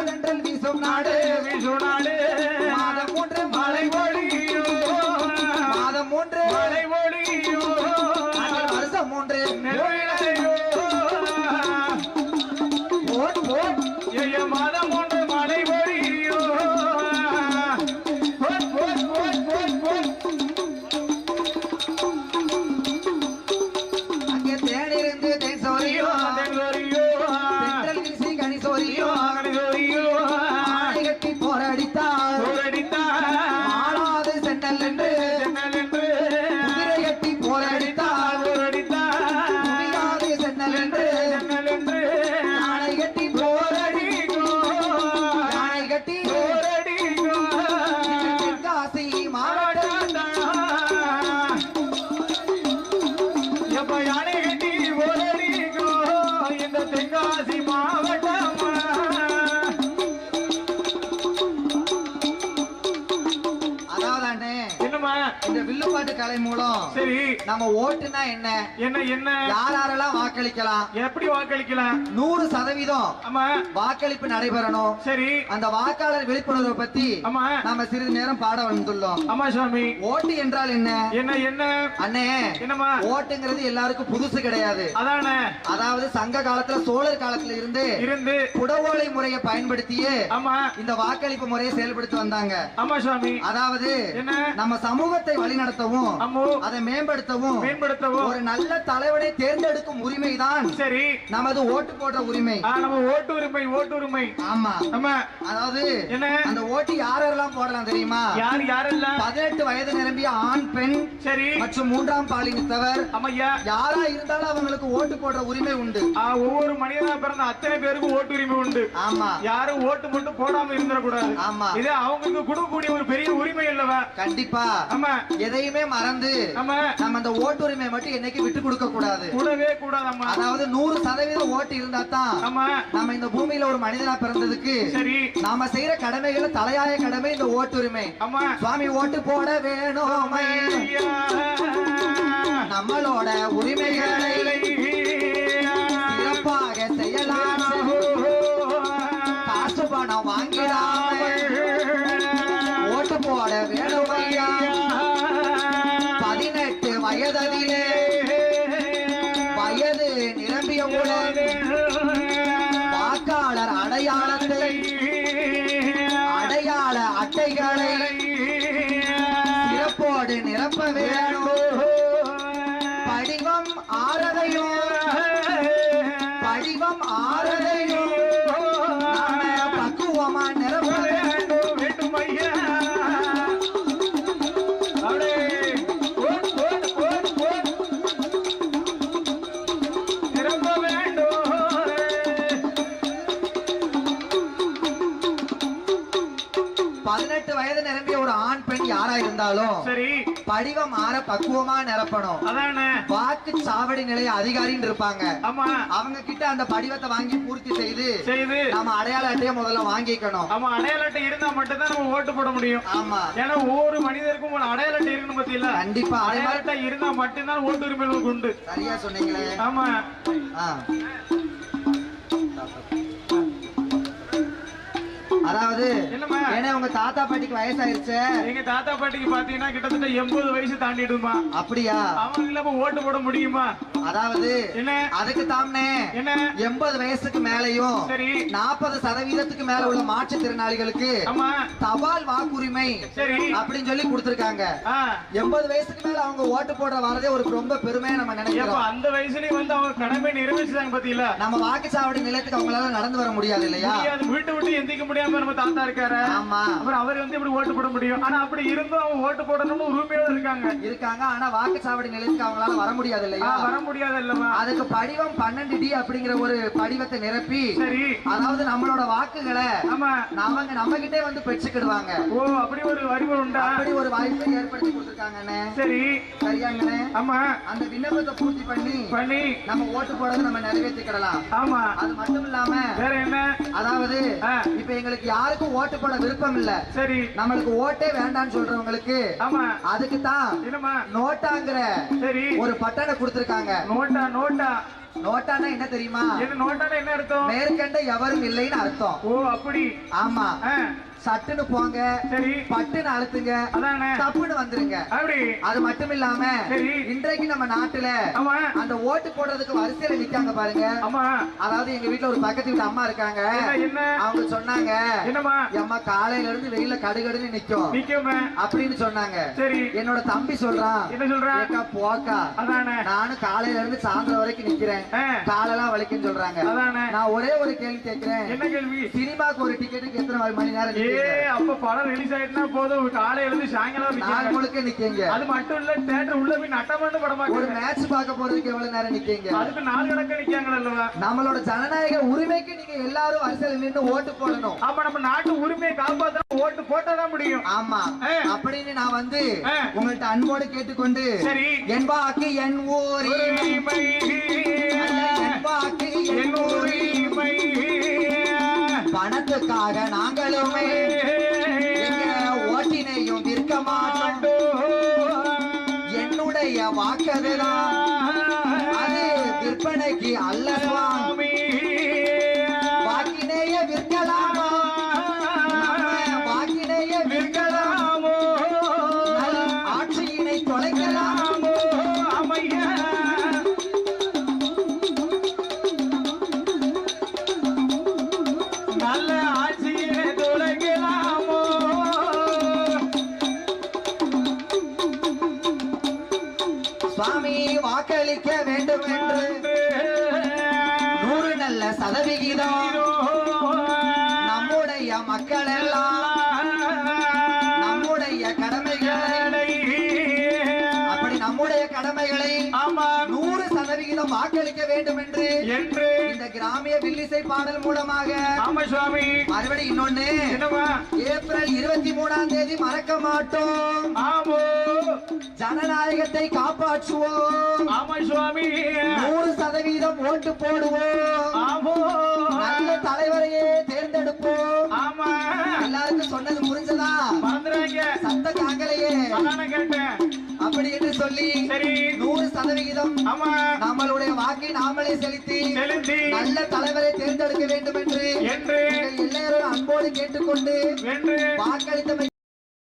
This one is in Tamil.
தென்றல் வீசும் நாடு மாதம் 3 மழை பொழியோ மாதம் 3 மழை பொழியோ வருஷம் 3 நெருவிலையோ ஓட் ஓட் ஏ மாதம் 3 மழை பொழியோ ஓட் ஓட் ஓட் ஓட் ஓட் அங்கே தேனிருந்து தேன் சோரியோ தென்றல் வீசி கனி சோரியோ ஆணை கட்டி போரடித்தார் மாளாது சென்னல் என்று குதிரை கட்டி போரடித்தார் குதிராது சென்னல் என்று ஆணை கட்டி ஆணை கட்டி தென்காசி மாவட்டம் எப்ப யானை கட்டி போரடிக்கோ இந்த தென்காசி மாவட்டம் இந்த வில்லுப்பாட்டு கலை மூலம் சரி நம்ம ஓட்டுனா என்ன என்ன என்ன யாரெல்லாம் வாக்களிக்கலாம் எப்படி வாக்களிக்கலாம் 100% ஆமா வாக்களிப்பு நடைபெறணும் சரி அந்த வாக்காளர் விழிப்புணர்வை பத்தி ஆமா நாம சிறிது நேரம் பாட வந்துள்ளோம் ஆமா சுவாமி ஓட்டு என்றால் என்ன என்ன என்ன அண்ணே என்னமா ஓட்டுங்கிறது எல்லாருக்கும் புதுசு கிடையாது அதானே அதாவது சங்க காலத்துல சோழர் காலத்துல இருந்து குடவோலை முறையை பயன்படுத்தியே ஆமா இந்த வாக்களிப்பு முறையை செயல்படுத்தி வந்தாங்க ஆமா சுவாமி அதாவது நம்ம சமூகத்தை வழிநடத்தவும் அதை மேம்படுத்தவும் ஒரு நல்ல தலைவனை தேர்ந்தெடுக்கும் உரிமைதான் சரி நமது ஓட்டு போடுற உரிமை நம்ம ஓட்டு உரிமை ஆமா ஆமா அதாவது அந்த ஓட்டு யாரெல்லாம் போடலாம் தெரியுமா யாரெல்லாம் 18 வயது நிரம்பிய ஆண் பெண் சரி மற்றும் 3ஆம் பாலினத்தவர் யாரா இருந்தாலும் அவங்களுக்கு ஓட்டு போடுற உரிமை உண்டு ஒவ்வொரு மனிதனா பிறந்த அத்தனை பேருக்கு ஓட்டு உரிமை உண்டு ஆமா யாரும் ஓட்டு மட்டும் போடாம இருந்துடக்கூடாது ஆமா இது அவங்களுக்கு கொடுக்கக்கூடிய ஒரு பெரிய உரிமை இல்லவா கண்டிப்பா ஆமா எதையுமே மறந்து நம்ம அந்த ஓட்டுரிமை மட்டும் என்னைக்கு விட்டு கொடுக்க கூடாது கூடவே கூடாது அதாவது 100% ஓட்டு இருந்தா தான் நம்ம இந்த பூமியில ஒரு மனிதனா பிறந்ததுக்கு சரி நாம செய்யற கடமைகள் தலையாய கடமை இந்த ஓட்டுரிமை சுவாமி ஓட்டு போட வேணும் நம்மளோட உரிமைகளை சிறப்பாக செய்யலாம் காசு பணம் வாங்கிடாம ஓட்டு போட வேணும் ஐயா 18 வயதிலே வயது நிரம்பியவுடன் வாக்காளர் அடையாளத்தை அடையாள அட்டைகளை சிறப்போடு நிரப்ப வேணும் படிவம் ஆறதையும் பக்குவமா நிரப்ப வேண்டும் ஐயா வயது நிரம்பிய ஒரு ஆண் பெண் யாரா இருந்தாலும் சரி படிவம் மாற பக்குவமா நிரப்பணும் அதானே வாக்கு சாவடி நிலைய அதிகாரின்னு இருப்பாங்க ஆமா அவங்க கிட்ட அந்த படிவத்தை வாங்கி பூர்த்தி செய்து நம்ம அடையாள அட்டையை முதல்ல வாங்கிக்கணும் ஆமா அடையாள அட்டை இருந்தா மட்டும் தான் நம்ம ஓட்டு போட முடியும் ஆமா ஏன்னா ஒவ்வொரு மனிதருக்கும் ஒரு அடையாள அட்டை இருக்கணும் பத்தியில கண்டிப்பா அடையாள அட்டை இருந்தா மட்டும்தான் ஓட்டு உரிமை உண்டு சரியா சொன்னீங்களே ஆமா அதாவது ஏன்னா உங்க தாத்தா பாட்டிக்கு வயசாயிருச்சு எங்க தாத்தா பாட்டிக்கு பாத்தீங்கன்னா கிட்டத்தட்ட 80 வயசு தாண்டிடுமா அப்படியா அவங்க இல்லாம ஓட்டு போட முடியுமா அதாவது என்ன அதுக்கு தானே என்ன 80 வயசுக்கு மேலையும் சரி 40% மேல உள்ள மாற்றுத்திறனாளிகளுக்கு தபால் வாக்குரிமை சரி அப்படின்னு சொல்லி கொடுத்திருக்காங்க 80 வயசுக்கு மேல அவங்க ஓட்டு போடுற வரதே ஒரு ரொம்ப பெருமையா நம்ம நினைக்கிறோம் அந்த வயசுலயும் வந்து அவங்க கடமை நிறைவேற்றிட்டாங்க பாத்தீங்களா நம்ம வாக்குச்சாவடி நிலையத்துக்கு அவங்களால நடந்து வர முடியாது இல்லையா வீட்டு விட்டு எந்திக்க முடியாம நம்ம தாத்தா இருக்காரு ஆமா அப்புறம் அவர் வந்து இப்படி ஓட்டு போட முடியும் ஆனா அப்படி இருந்தும் அவங்க ஓட்டு போடணும்னு உரிமையோட இருக்காங்க ஆனா வாக்குச்சாவடி நிலையத்துக்கு அவங்களால வர முடியாது இல்லையா வர முடியாது இல்லமா அதுக்கு படிவம் 12D அப்படிங்கிற ஒரு படிவத்தை நிரப்பி சரி அதாவது நம்மளோட வாக்குகளை நம்ம கிட்டே வந்து பெற்றுக்கிடுவாங்க ஓ அப்படி ஒரு அறிவு உண்டா அப்படி ஒரு வாய்ப்பை ஏற்படுத்தி கொடுத்திருக்காங்கண்ணே சரி சரியாங்கண்ணே ஆமா அந்த விண்ணப்பத்தை பூர்த்தி பண்ணி நம்ம ஓட்டு போடுறது நம்ம நிறைவேற்றிக்கிடலாம் ஆமா அது மட்டும் இல்லாம வேற என்ன அதாவது இப்ப எங்களுக்கு யாருக்கும் ஓட்டு போட விருப்பம் இல்ல சரி நம்மளுக்கு ஓட்டே வேண்டாம்னு சொல்றவங்களுக்கு ஆமா அதுக்கு தான் நோட்டாங்கிற சரி ஒரு பட்டனை கொடுத்திருக்காங்க நோட்டா நோட்டானா என்ன தெரியுமா? என்ன நோட்டானா என்ன அர்த்தம்? மேற்கண்ட எவரும் இல்லைன்னு அர்த்தம். ஓ அப்படி. ஆமா. சட்டுன்னு போங்க, சரி, பட்டுன்னு அழுத்துங்க, அதானே, தப்புன்னு வந்துருங்க. அப்படி. அது மட்டும் இல்லாம இன்றைக்கு நம்ம நாட்டுல அந்த ஓட்டு போடுறதுக்கு வரிசையில நிக்காங்க பாருங்க. அதாவது எங்க வீட்டுல ஒரு பக்கத்து வீட்டு அம்மா இருக்காங்க. அவங்க சொன்னாங்க, அம்மா காலையில இருந்து வெயில கடுகடுன்னு நிக்கும் அப்படின்னு சொன்னாங்க. சரி. என்னோட தம்பி சொல்றான், என்ன சொல்றான், போக்கா நானும் காலையில இருந்து சாயந்தரம் வரைக்கும் நிக்கிறேன், காலெல்லாம் வலிக்குன்னு சொல்றாங்க. நான் ஒரே ஒரு கேள்வி கேட்கிறேன், என்ன கேள்வி? சினிமாக்கு ஒரு டிக்கெட்டுக்கு எத்தனை மணி நேரம்? அப்ப படம் ரிலீஸ் ஆயிட்டுனா போதும், காலையில இருந்து சாயங்காலம் நாள் முழுக்க நிக்கீங்க. அது மட்டும் இல்ல, தியேட்டர் உள்ள போய் நட்டமாண்டு படமா ஒரு மேட்ச் பார்க்க போறதுக்கு எவ்வளவு நேரம் நிக்கீங்க? அதுக்கு நாள் கணக்க நிக்காங்களா? நம்மளோட ஜனநாயக உரிமைக்கு நீங்க எல்லாரும் வரிசையில் நின்று ஓட்டு போடணும். அப்ப நம்ம நாட்டு உரிமையை காப்பாற்ற ஓட்டு போட்டாதான் முடியும். ஆமா. அப்படின்னு நான் வந்து உங்கள்ட்ட அன்போடு கேட்டுக்கொண்டு, சரி, என் வாக்கு என் உரிமை, என் வாக்கு என் உரிமை, பணத்துக்காக நாங்களுமே ஓட்டினையும் விற்க மாட்டோம், என்னுடைய வாக்கதுதான் அது விற்பனைக்கு அல்ல சுவாமி, வாக்கினைய விற்கலாமா, வாக்கினைய விற்கலாமோ, ஆட்சியினை தொலைக்கலாமோ, அமைய நல்ல ஆட்சியினை தொலைக்கலாமோ. சுவாமி வாக்களிக்க வேண்டும் என்று 100 நல்ல சதவிகிதம் நம்முடைய மக்கள் எல்லாம் நம்முடைய கடமைகளை, அப்படி நம்முடைய கடமைகளை 100% வாக்களிக்க வேண்டும் என்று இந்த கிராமிய வில்லிசை பாடல் மூலமாக மறுபடி இன்னொன்னு, ஏப்ரல் 23ஆம் தேதி மறக்க மாட்டோம், ஜனநாயகத்தை காப்பாற்றுவோம், 100% ஓட்டு போடுவோம், நல்ல தலைவரையே தேர்ந்தெடுப்போம். எல்லாருக்கும் சொன்னது புரிஞ்சதா? சத்த காங்கலையே அப்படி என்று சொல்லி 100% நம்மளுடைய வாக்கை நாமளே செலுத்தி நல்ல தலைவரை தேர்ந்தெடுக்க வேண்டும் என்று எல்லாரும் அன்போடு கேட்டுக்கொண்டு வாக்களித்தமை